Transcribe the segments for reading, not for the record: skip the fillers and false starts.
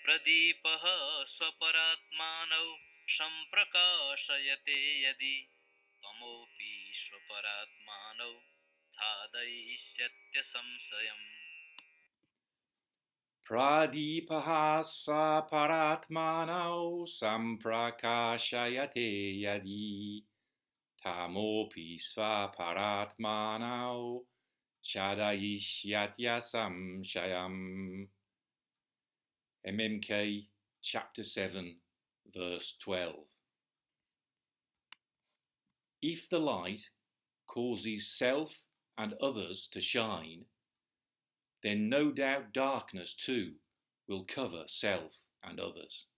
pradīpaḥ sva-parātmānau saṃprakāśayate yadi, tamo sva-parātmānau chādayiṣyaty asaṃśayam. Pradīpaḥ sva-parātmānau saṃprakāśayate yadi, tamo sva-parātmānau chādayiṣyaty asaṃśayam. MMK chapter 7 verse 12. If the light causes self and others to shine, then no doubt darkness too will cover self and others.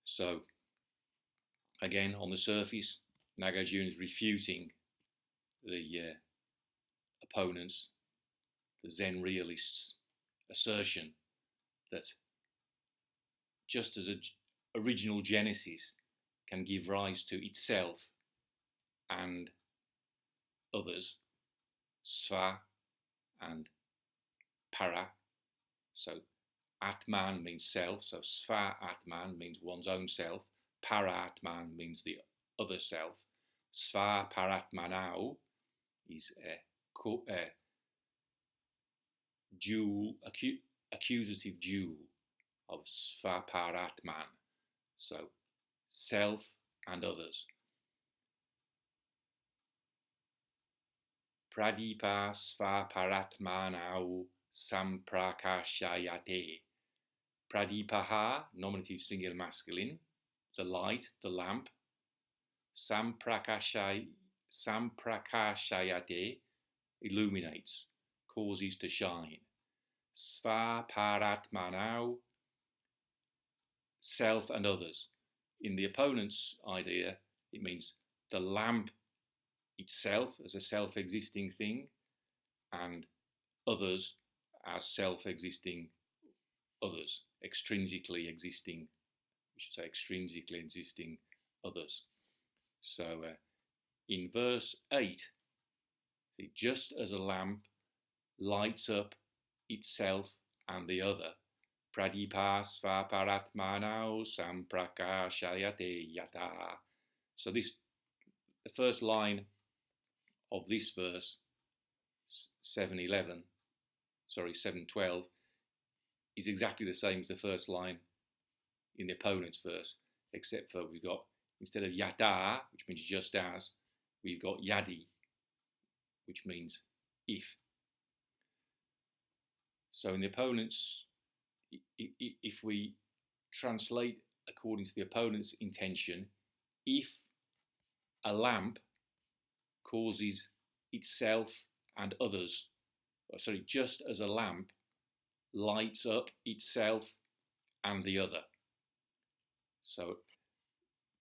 So, again, on the surface, Nāgārjuna is refuting the opponents, the Zen realists' assertion that just as an original Genesis can give rise to itself and others, sva and para, so atman means self, so sva-atman means one's own self, para-atman means the other self, sva-parātmānau is a dual, accusative dual of sva-parātmān, so self and others. Pradīpaḥ sva-parātmānau saṃprakāśayate. Pradīpaḥ, nominative singular masculine, the light, the lamp. Saṃprakāśayate, illuminates, causes to shine. Sva-parātmānau, self and others. In the opponent's idea, it means the lamp itself as a self-existing thing, and others as self-existing others, extrinsically existing, we should say extrinsically existing others. So in verse 8, see, just as a lamp lights up itself and the other, pradīpaḥ sva-parātmānau saṃprakāśayate yata. So the first line of this verse, 7:12, is exactly the same as the first line in the opponent's verse, except for we've got, instead of yada, which means just as, we've got yadi, which means if. So in the opponent's, if we translate according to the opponent's intention, if a lamp causes itself and others, just as a lamp lights up itself and the other. So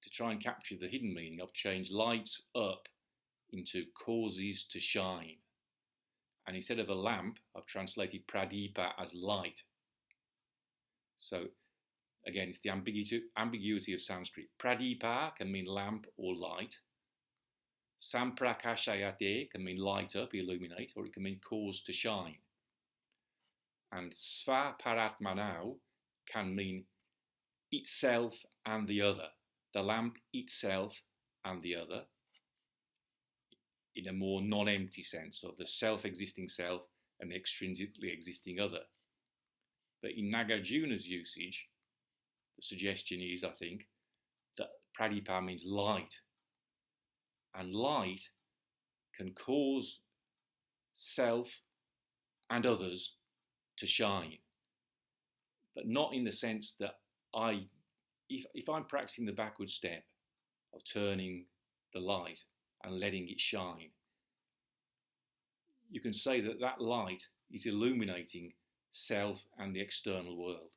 to try and capture the hidden meaning, I've changed lights up into causes to shine. And instead of a lamp, I've translated pradīpaḥ as light. So again, it's the ambiguity of Sanskrit. Pradīpaḥ can mean lamp or light. Saṃprakāśayate can mean light up, illuminate, or it can mean cause to shine. And sva-parātmānau can mean itself and the other, the lamp itself and the other, in a more non-empty sense of the self-existing self and the extrinsically existing other. But in Nāgārjuna's usage, the suggestion is, I think, that pradīpaḥ means light. And light can cause self and others to shine. But not in the sense that if I'm practicing the backward step of turning the light and letting it shine, you can say that that light is illuminating self and the external world.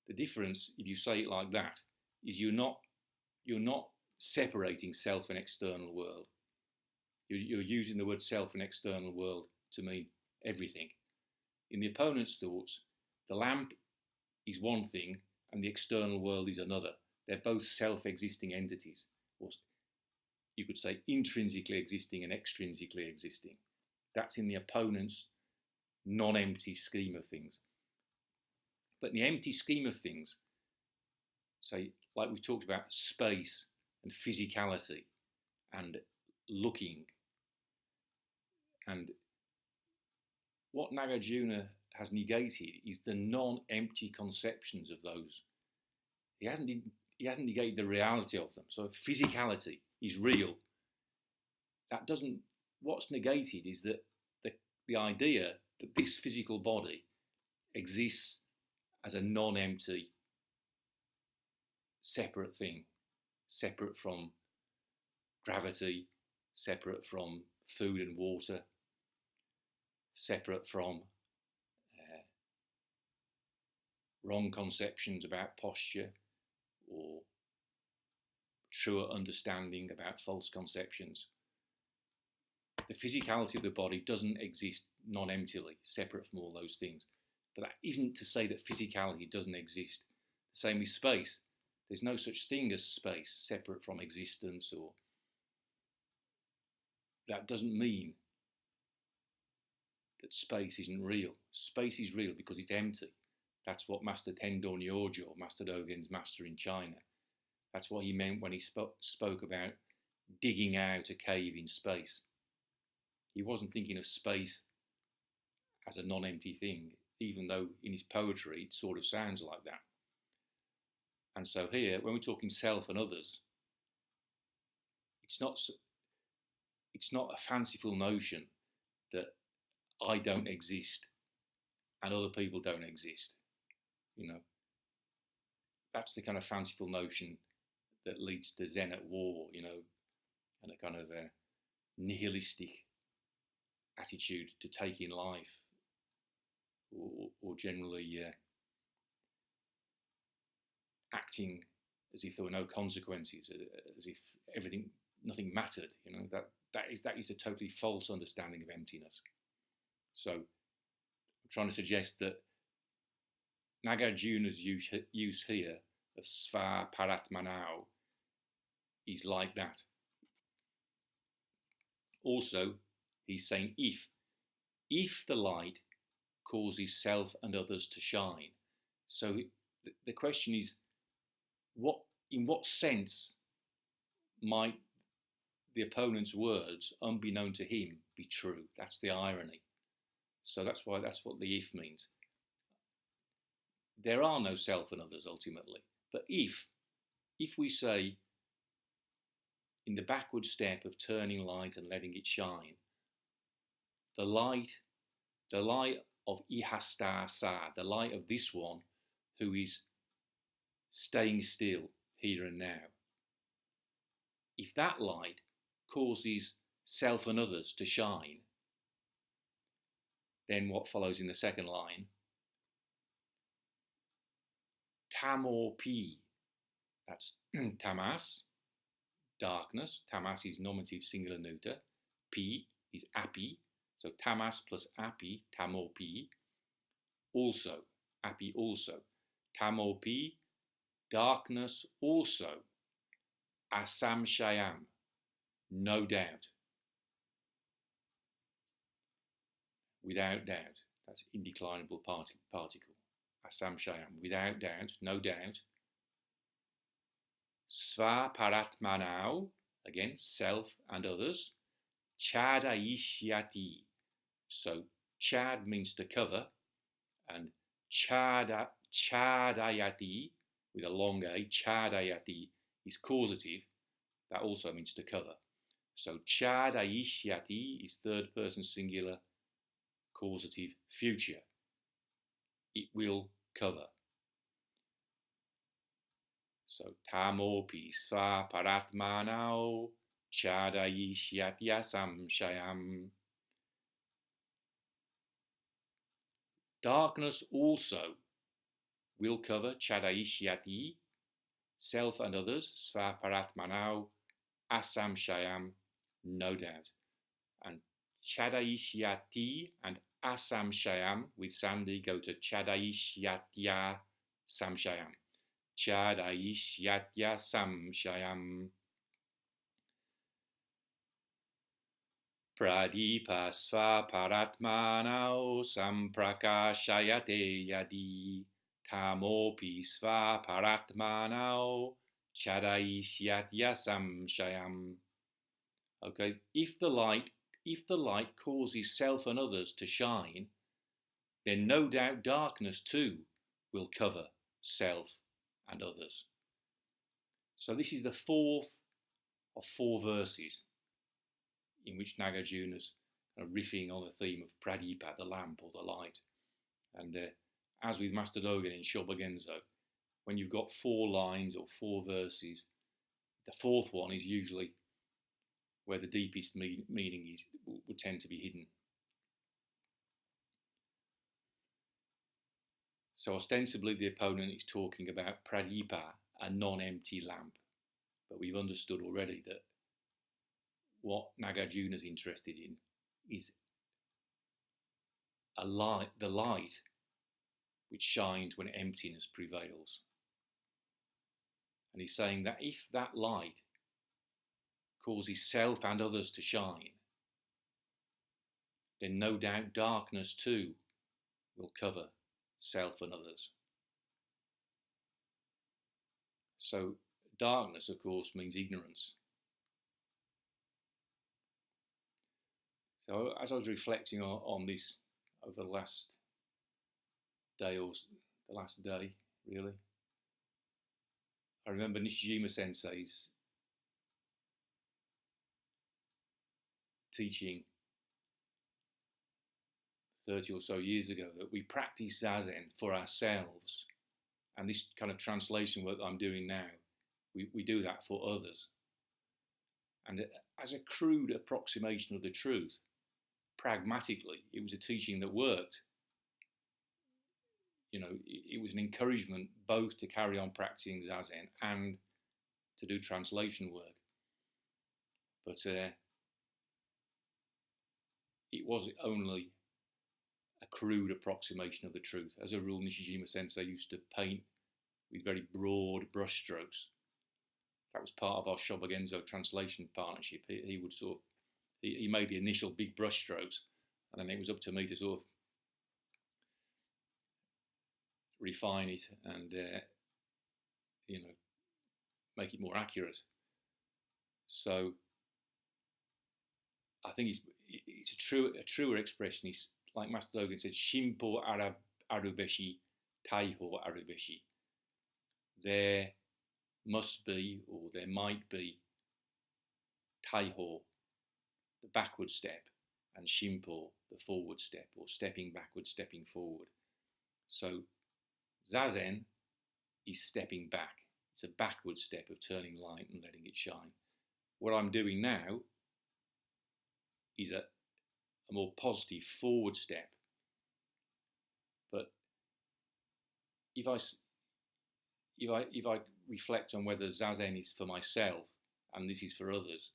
The difference, if you say it like that, is you're not separating self and external world. You're using the word self and external world to mean everything. In the opponent's thoughts, the lamp is one thing and the external world is another. They're both self-existing entities. you could say, intrinsically existing and extrinsically existing. That's in the opponent's non-empty scheme of things. But in the empty scheme of things, say, like we talked about space and physicality and looking, and what Nāgārjuna has negated is the non-empty conceptions of those. He hasn't negated the reality of them. So physicality is real. That doesn't. What's negated is that the idea that this physical body exists as a non-empty, separate thing, separate from gravity, separate from food and water, separate from wrong conceptions about posture or truer understanding about false conceptions. The physicality of the body doesn't exist non-emptily, separate from all those things. But that isn't to say that physicality doesn't exist. The same with space. There's no such thing as space separate from existence, or that doesn't mean that space isn't real. Space is real because it's empty. That's what Master Tendon Nyojo, Master Dogen's master in China, that's what he meant when he spoke about digging out a cave in space. He wasn't thinking of space as a non-empty thing, even though in his poetry it sort of sounds like that. And so here, when we're talking self and others, it's not a fanciful notion that I don't exist and other people don't exist. You know, that's the kind of fanciful notion that leads to Zen at war, you know, and a kind of a nihilistic attitude to taking life, or generally acting as if there were no consequences, as if nothing mattered. You know, that is a totally false understanding of emptiness. So I'm trying to suggest that Nāgārjuna's use here of sva-parātmānau is like that. Also, he's saying if the light causes self and others to shine. So the question is, in what sense might the opponent's words, unbeknown to him, be true? That's the irony. So that's what the if means. There are no self and others ultimately. But if we say, in the backward step of turning light and letting it shine, the light of ihastasa, the light of this one who is staying still here and now, if that light causes self and others to shine, then what follows in the second line, tamo, that's tamas, darkness. Tamas is nominative singular neuter. P is api. So tamas plus api, tamo, also. Api also. Tamo, darkness also. Asaṃśayam, no doubt. Without doubt. That's indeclinable particle. Asaṃśayam, without doubt, no doubt. Sva-parātmānau, again, self and others. Chādayiṣyaty. So chad means to cover, and chādayiṣyaty with a long A, chādayiṣyaty is causative. That also means to cover. So chādayiṣyaty is third person singular, causative, future. It will cover. So tamo sva-parātmānau chādayiṣyaty asaṃśayam. Darkness also will cover chādayiṣyaty, self and others, sva-parātmānau, asaṃśayam, no doubt. And chādayiṣyaty and asaṃśayam with sandhi go to chādayiṣyatya saṃprakāśayate. Chādayiṣyaty saṃprakāśayam. pradīpaḥ sva-parātmānau saṃprakāśayate yadi, tamo sva-parātmānau chādayiṣyaty asaṃśayam. Okay, if the light causes self and others to shine, then no doubt darkness too will cover self and others. So this is the fourth of 4 verses in which Nāgārjuna's riffing on the theme of pradīpaḥ, the lamp or the light. And as with Master Dogen in Shobogenzo, when you've got 4 lines or 4 verses, the 4th one is usually where the deepest meaning would tend to be hidden. So ostensibly the opponent is talking about pradīpaḥ, a non-empty lamp. But we've understood already that what Nāgārjuna is interested in is the light which shines when emptiness prevails. And he's saying that if that light causes self and others to shine, then no doubt darkness too will cover self and others. So darkness, of course, means ignorance. So as I was reflecting on this over the last day, really, I remember Nishijima Sensei's teaching 30 or so years ago that we practice Zazen for ourselves, and this kind of translation work that I'm doing now, we do that for others. And as a crude approximation of the truth, pragmatically, it was a teaching that worked. You know, it was an encouragement both to carry on practicing Zazen and to do translation work. But it was only a crude approximation of the truth. As a rule, Nishijima Sensei used to paint with very broad brushstrokes. That was part of our Shobogenzo translation partnership. He would sort of, he made the initial big brushstrokes, and then it was up to me to sort of refine it and make it more accurate. So I think it's a truer expression. It's like Master Dogen said, Shimpo arubeshi, taiho arubeshi. There must be, or there might be, taiho, the backward step, and shimpo, the forward step, or stepping backward, stepping forward. So Zazen is stepping back. It's a backward step of turning light and letting it shine. What I'm doing now is a more positive forward step. But if I reflect on whether Zazen is for myself and this is for others,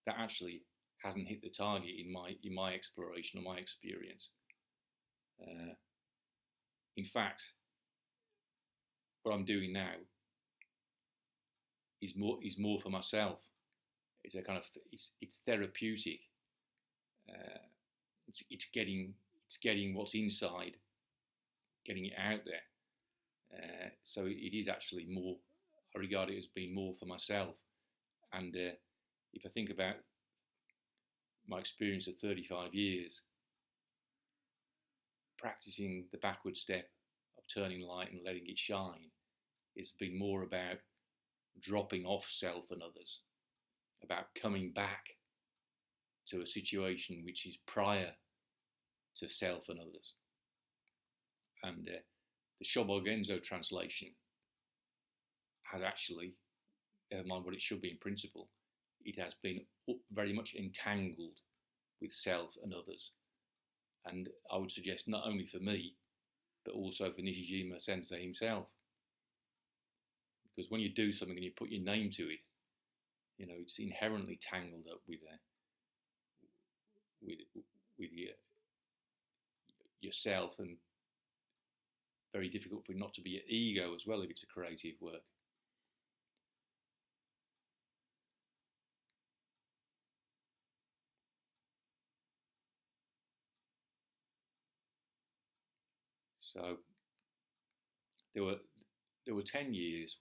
that actually hasn't hit the target in my exploration or my experience. In fact, what I'm doing now is more for myself. It's a kind of it's therapeutic. It's getting what's inside, getting it out there. So it is actually more. I regard it as being more for myself. And if I think about my experience of 35 years, practicing the backward step of turning light and letting it shine, it's been more about dropping off self and others, about coming back to a situation which is prior to self and others. And the Shobogenzo translation has actually, never mind what it should be in principle, it has been very much entangled with self and others. And I would suggest not only for me, but also for Nishijima Sensei himself. Because when you do something and you put your name to it, you know, it's inherently tangled up with yourself, and very difficult for it not to be your ego as well if it's a creative work. So there were 10 years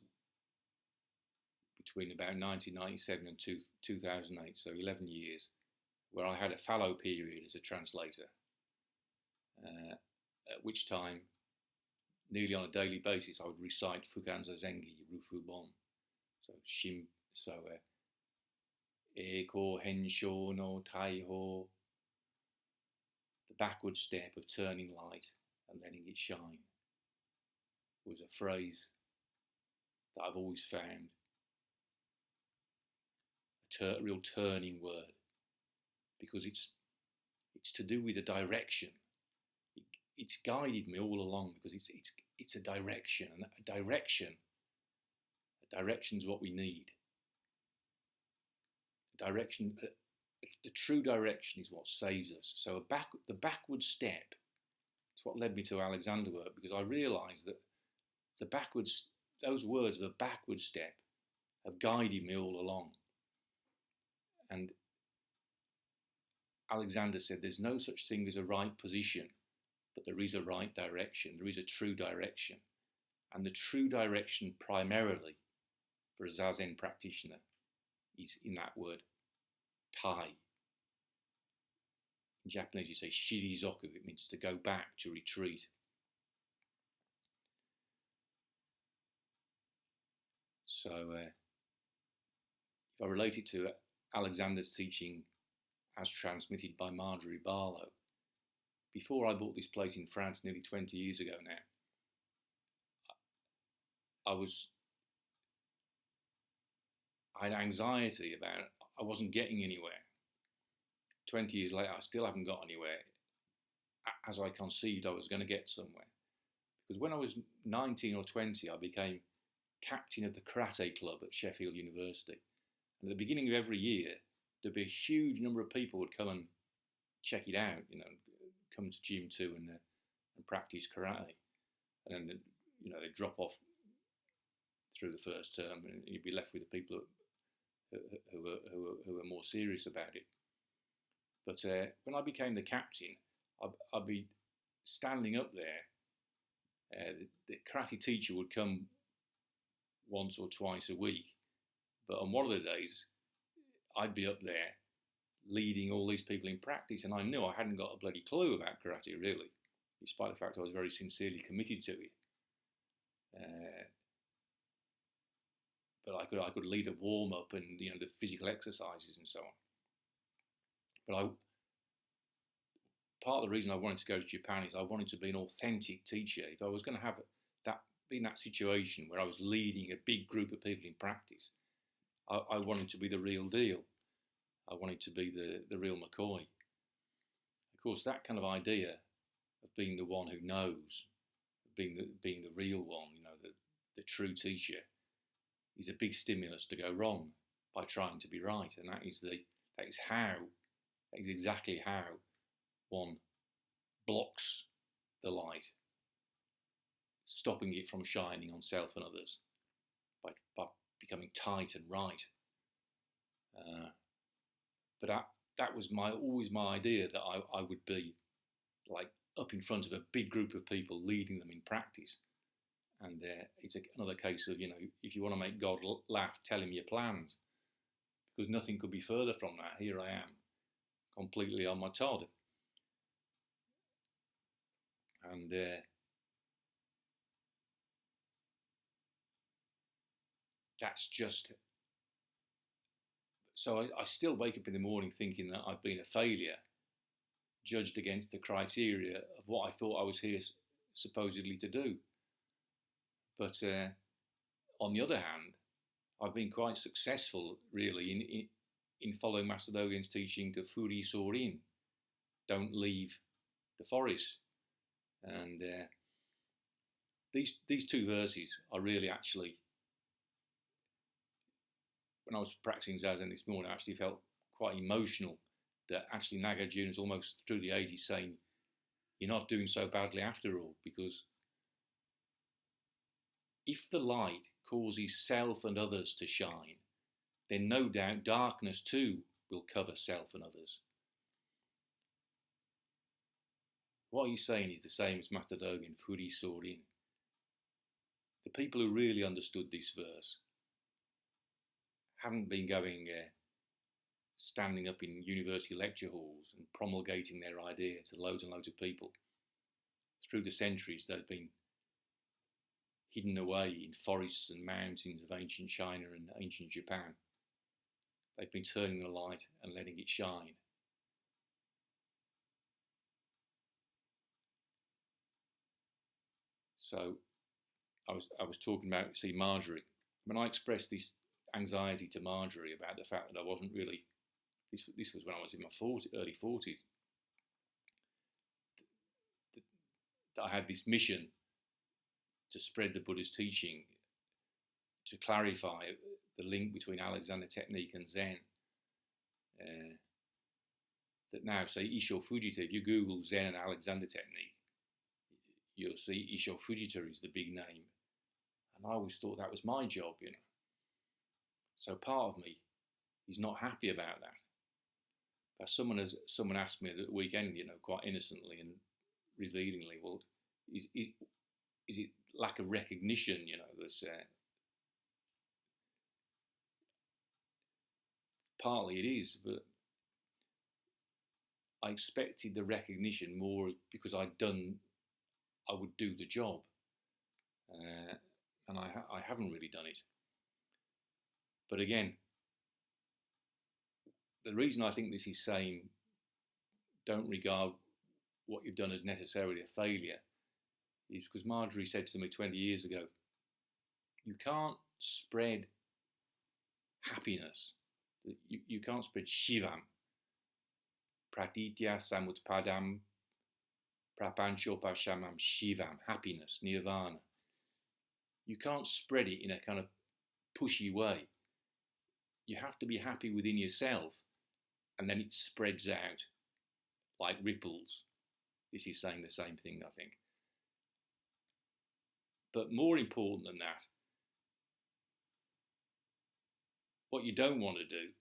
between about 1997 and 2008, so 11 years, where I had a fallow period as a translator, at which time, nearly on a daily basis, I would recite Fukanza Zengi, Rufu Bon. So Eko Hensho no Taiho, the backward step of turning light and letting it shine, was a phrase that I've always found a real turning word, because it's to do with a direction. It's guided me all along, because it's a direction, and a direction's what we need. The true direction is what saves us. So the backward step, it's what led me to Alexander work, because I realised that those words of a backward step have guided me all along. And Alexander said there's no such thing as a right position, but there is a right direction. There is a true direction. And the true direction primarily for a Zazen practitioner is in that word, tai. In Japanese you say shirizoku, it means to go back, to retreat. So if I relate it to Alexander's teaching as transmitted by Marjorie Barlow, before I bought this place in France nearly 20 years ago now, I had anxiety about I wasn't getting anywhere. 20 years later, I still haven't got anywhere as I conceived I was going to get somewhere. Because when I was 19 or 20, I became captain of the karate club at Sheffield University. And at the beginning of every year, there'd be a huge number of people would come and check it out, come to Gym 2 and practice karate. And then, they'd drop off through the first term, and you'd be left with the people who were more serious about it. But when I became the captain, I'd be standing up there. The karate teacher would come once or twice a week, but on one of the days, I'd be up there leading all these people in practice, and I knew I hadn't got a bloody clue about karate, really, despite the fact I was very sincerely committed to it. But I could lead a warm up and the physical exercises and so on. But part of the reason I wanted to go to Japan is I wanted to be an authentic teacher. If I was going to be in that situation where I was leading a big group of people in practice, I wanted to be the real deal. I wanted to be the real McCoy. Of course, that kind of idea of being the one who knows, being the real one, the true teacher, is a big stimulus to go wrong by trying to be right, and that is exactly how one blocks the light, stopping it from shining on self and others by becoming tight and right. But that was always my idea, that I would be like up in front of a big group of people, leading them in practice. And it's another case of, if you want to make God laugh, tell him your plans. Because nothing could be further from that. Here I am, completely on my Todd. And that's just... So I still wake up in the morning thinking that I've been a failure, judged against the criteria of what I thought I was here supposedly to do. But on the other hand, I've been quite successful, really, in following Master Dogen's teaching to Furi Sorin, don't leave the forest. And these two verses are really actually, when I was practicing Zazen this morning, I actually felt quite emotional that actually Nāgārjuna is almost through the 80s saying, you're not doing so badly after all, because if the light causes self and others to shine, then no doubt darkness too will cover self and others. what he's saying is the same as Master Dogen Furi Sorin. The people who really understood this verse haven't been going standing up in university lecture halls and promulgating their idea to loads and loads of people. Through the centuries, they've been hidden away in forests and mountains of ancient China and ancient Japan. They've been turning the light and letting it shine. So I was talking about, Marjorie. When I expressed this anxiety to Marjorie about the fact that I wasn't really, this was when I was in my early 40s, that I had this mission to spread the Buddha's teaching, to clarify the link between Alexander technique and Zen. That now, say, Isho Fujita, if you Google Zen and Alexander technique, you'll see Isho Fujita is the big name. And I always thought that was my job, you know. So part of me is not happy about that. But someone asked me at the weekend, you know, quite innocently and revealingly, well, is it lack of recognition, you know, that's partly it is, but I expected the recognition more because I would do the job, and I haven't really done it. But again, the reason I think this is saying don't regard what you've done as necessarily a failure is because Marjorie said to me 20 years ago, you can't spread happiness, you can't spread shivam, pradīpaḥ samutpadam, prapanchopashamam shivam, happiness, nirvana. You can't spread it in a kind of pushy way. You have to be happy within yourself, and then it spreads out like ripples. This is saying the same thing, I think. But more important than that, what you don't want to do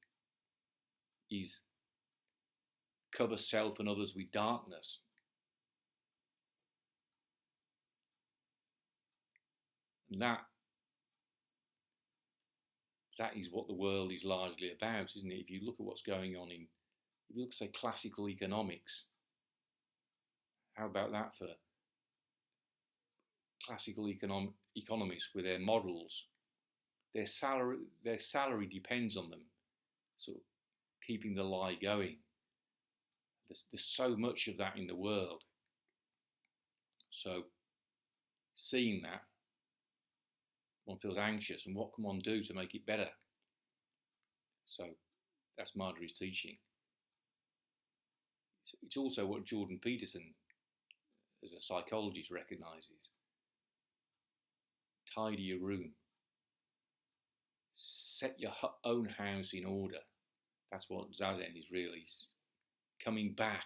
is cover self and others with darkness. And that is what the world is largely about, isn't it? If you look at what's going on if you look, say, classical economics, how about that for classical economists with their models? Their salary depends on them, so keeping the lie going. There's so much of that in the world. So seeing that, one feels anxious, and what can one do to make it better? So that's Marjorie's teaching. It's also what Jordan Peterson, as a psychologist, recognises. Tidy your room. Set your own house in order. That's what Zazen is really. Coming back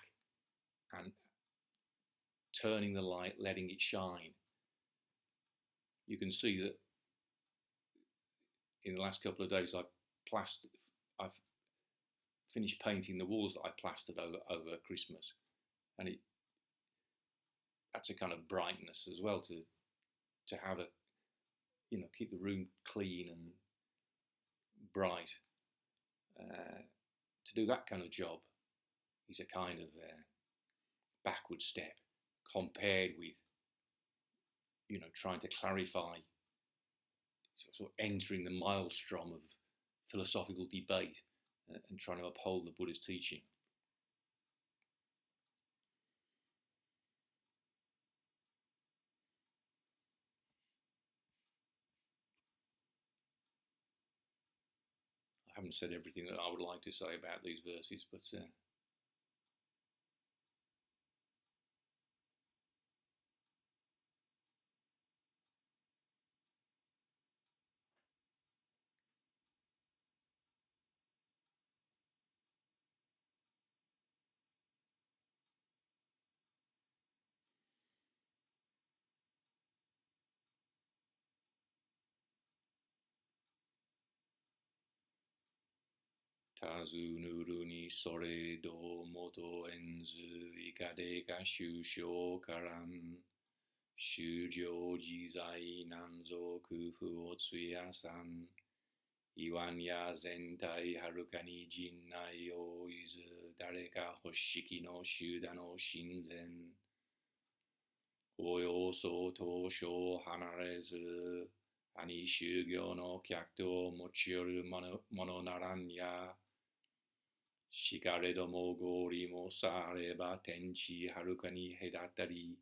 and turning the light, letting it shine. You can see that in the last couple of days I've finished painting the walls that I plastered over Christmas, and that's a kind of brightness as well to have keep the room clean and bright. To do that kind of job is a kind of backward step compared with trying to clarify, sort of entering the maelstrom of philosophical debate and trying to uphold the Buddha's teaching. I haven't said everything that I would like to say about these verses, but tazunuru ni sore do moto enzu ikade ga shusho karan shujo jizai nanzo kufu otsuyasan Iwanya zentai harukani jinnai o izu dareka hoshiki no shuda no shinzen Oyo so tosho hanarezu ani shugyo no kyakuto mochioru mono naranya shikare domo gori mo sareba tenchi harukani hedatari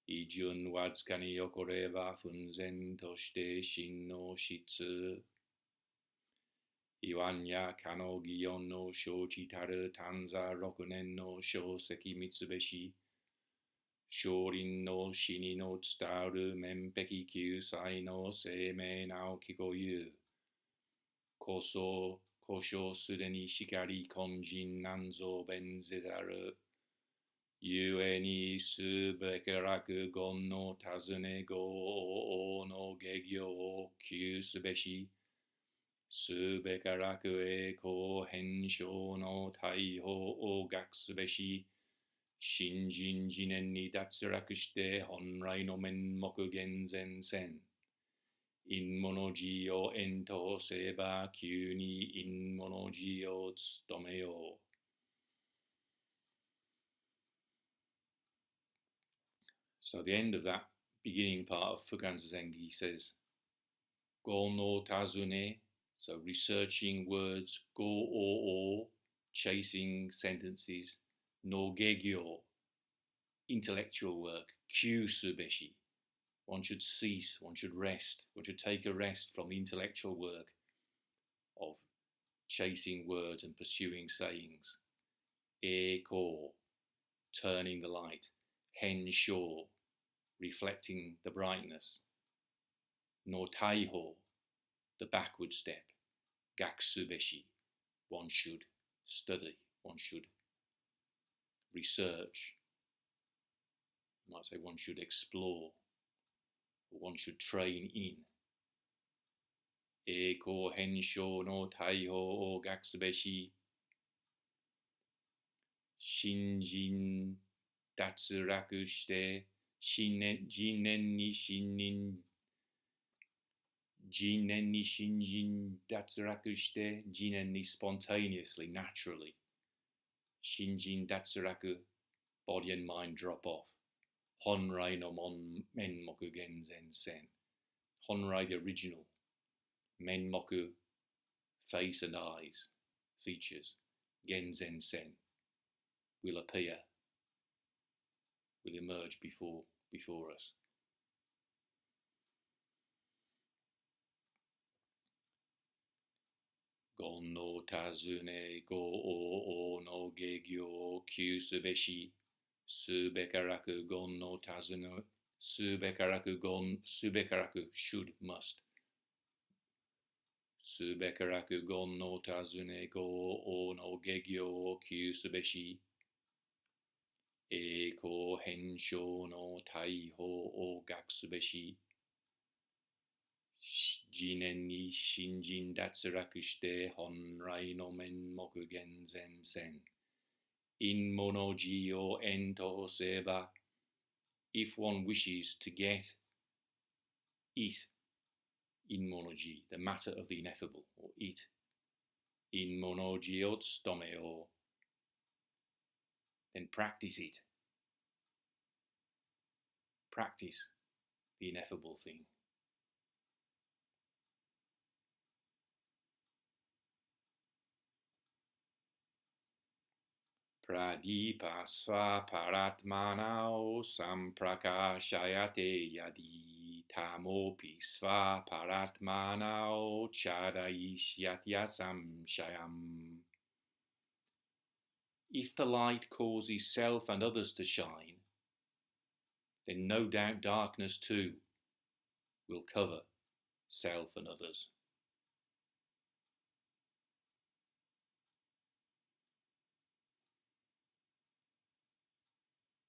ijun watsukani yokoreba funzen toshite shin no shitsu Iwanya kano gion no shochitaru tanza rokunen no shoseki mitsubeshi Shorin no shini no tsutaru menpeki kyusai no seimei nao kikoyu Kosho sudeni shikari konjin nanzo benzezaru Yue ni subekaraku gon no tazune go o no gegyo o kyusubeshi Subekaraku e ko hensho no taiho o gakusubeshi Shinjin jinen ni datsuraku shite honrai no menmoku genzen sen Inmonoji o ento seba kyu ni inmonoji o tsutome o So the end of that beginning part of Fukan Zazengi says Go no tazune, so researching words, go o, chasing sentences, no gegyo, intellectual work, kyusubeshi, one should cease, one should rest, one should take a rest from the intellectual work of chasing words and pursuing sayings. Eko, turning the light. Hensho, reflecting the brightness. No taiho, the backward step. Gakusubeshi, one should study, one should research. You might say one should explore, or one should train in. Eko hensho no taiho o gakusubeshi. Shinjin datsuraku shite, jinen ni shinjin datsuraku shite, jinen ni spontaneously, naturally. Shinjin datsuraku, body and mind drop off. Honrai no menmoku genzen sen. Honrai the original. Menmoku, face and eyes, features. Genzen sen, will appear, will emerge before us. Gon no tazune go o no gegyo kyusubeshi subekaraku gon no tazune subekaraku should must subekaraku gon no tazune go o no gegyo kyusubeshi eko hensho no taiho o gakusubeshi jinen ni shinjin datsuraku shite honrai no menmoku genzen sen inmonoji o ento seba, if one wishes to get it, inmonoji, the matter of the ineffable, or it, inmonoji o tsutome o, then practice it. Practice the ineffable thing. Pradīpaḥ sva-parātmānau saṃprakāśayate yadi tamo sva-parātmānau chādayiṣyaty asaṃśayam. If the light causes self and others to shine, then no doubt darkness too will cover self and others.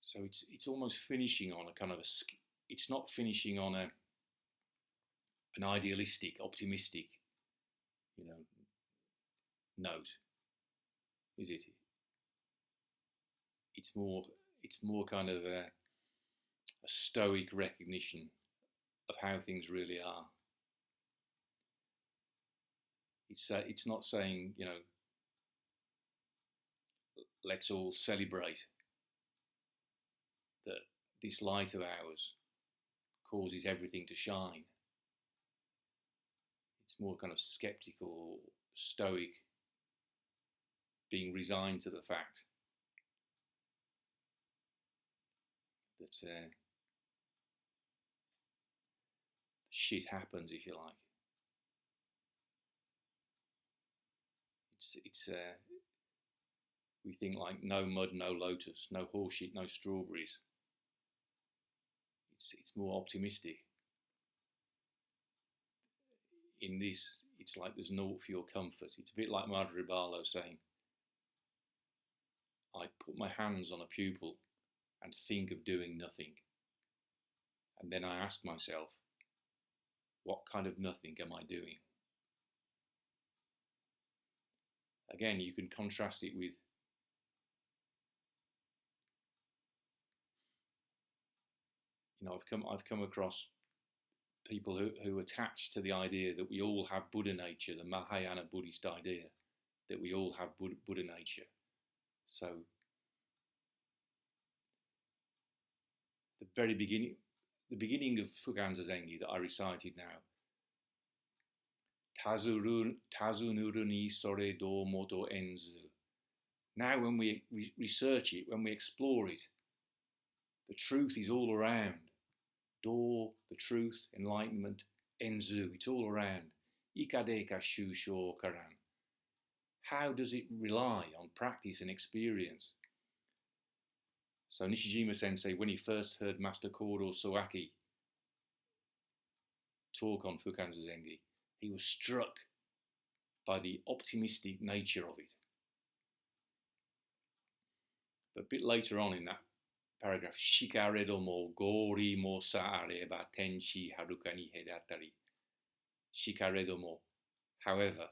So it's almost finishing on a kind of it's not finishing on an idealistic, optimistic, note. is it? It's more kind of a stoic recognition of how things really are. It's not saying, you know, let's all celebrate that this light of ours causes everything to shine. It's more kind of skeptical, stoic, being resigned to the fact that shit happens, if you like. It's we think like no mud, no lotus, no horseshit, no strawberries. It's more optimistic. In this, it's like there's naught for your comfort. It's a bit like Nāgārjuna saying, I put my hands on a pupil and think of doing nothing. And then I ask myself, what kind of nothing am I doing? Again, you can contrast it with I've come across people who attach to the idea that we all have Buddha nature, the Mahayana Buddhist idea, that we all have Buddha nature. So the beginning of Fukan Zazengi that I recited now, Tazunuruni sore do moto enzu. Now when we research it, when we explore it, the truth is all around. Do, the truth, enlightenment, enzu, it's all around. Ikadeka shusho karan. How does it rely on practice and experience? So Nishijima Sensei, when he first heard Master Koro Soaki talk on Fukan Zazengi, he was struck by the optimistic nature of it. But a bit later on in that paragraph, Shikaredomo gori mo saareba tenshi harukani hedatari. Shikaredomo, however,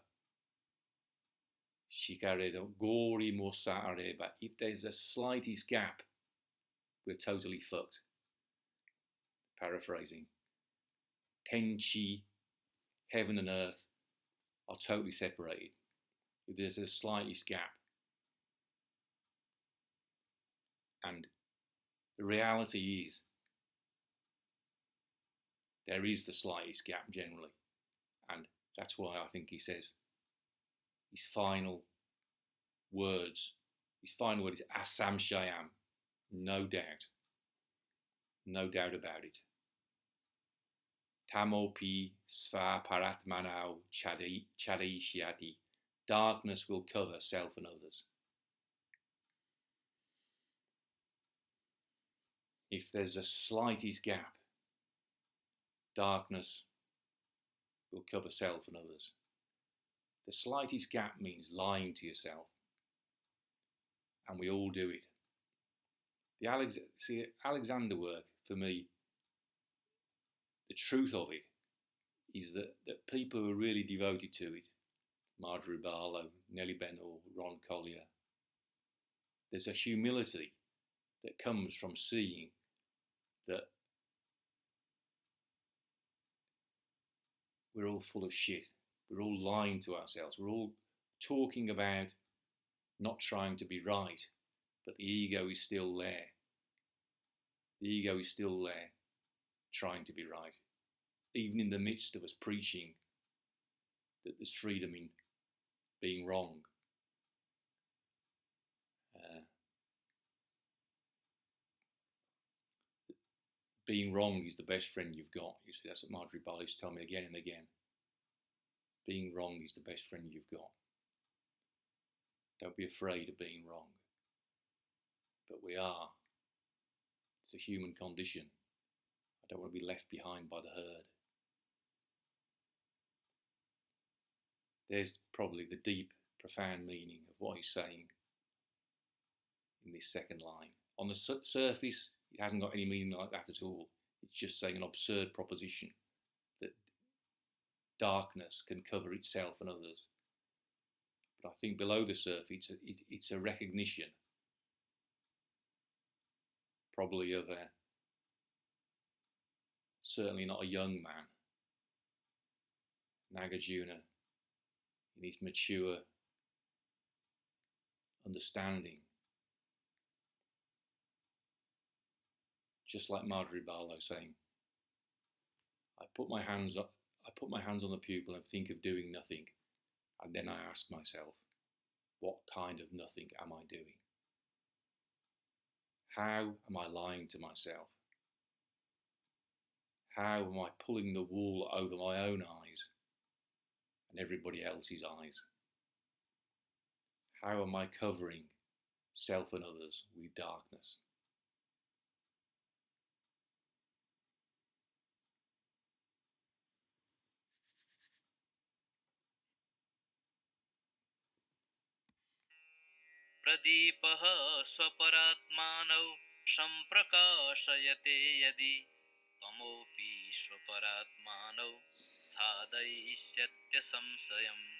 Shikaredo gori mo saareba, if there's the slightest gap, we're totally fucked. Paraphrasing. Tenchi, heaven and earth, are totally separated. If there's the slightest gap. And the reality is, there is the slightest gap generally. And that's why I think he says his final word is asaṃśayam. No doubt. No doubt about it. Tamo sva-parātmānau chādayiṣyaty. Darkness will cover self and others. If there's a slightest gap, darkness will cover self and others. The slightest gap means lying to yourself. And we all do it. The Alexander work, for me, the truth of it is that people who are really devoted to it, Marjorie Barlow, Nellie Bennell, Ron Collier, there's a humility that comes from seeing that we're all full of shit. We're all lying to ourselves. We're all talking about not trying to be right, but the ego is still there. The ego is still there, trying to be right. Even in the midst of us preaching that there's freedom in being wrong. Being wrong is the best friend you've got. You see, that's what Marjorie Barlow used to tell me again and again. Being wrong is the best friend you've got. Don't be afraid of being wrong. But we are. It's the human condition. I don't want to be left behind by the herd. There's probably the deep, profound meaning of what he's saying in this second line. On the surface, it hasn't got any meaning like that at all. It's just saying an absurd proposition that darkness can cover itself and others. But I think below the surface, it's a recognition, probably of a, certainly not a young man, Nāgārjuna, in his mature understanding, just like Madhuribalo saying, I put my hands on the pupil and think of doing nothing, and then I ask myself, what kind of nothing am I doing? How am I lying to myself? How am I pulling the wool over my own eyes and everybody else's eyes? How am I covering self and others with darkness? pradīpaḥ sva-parātmānau saṃprakāśayate yadi tamo sva-parātmānau chādayiṣyaty asaṃśayam.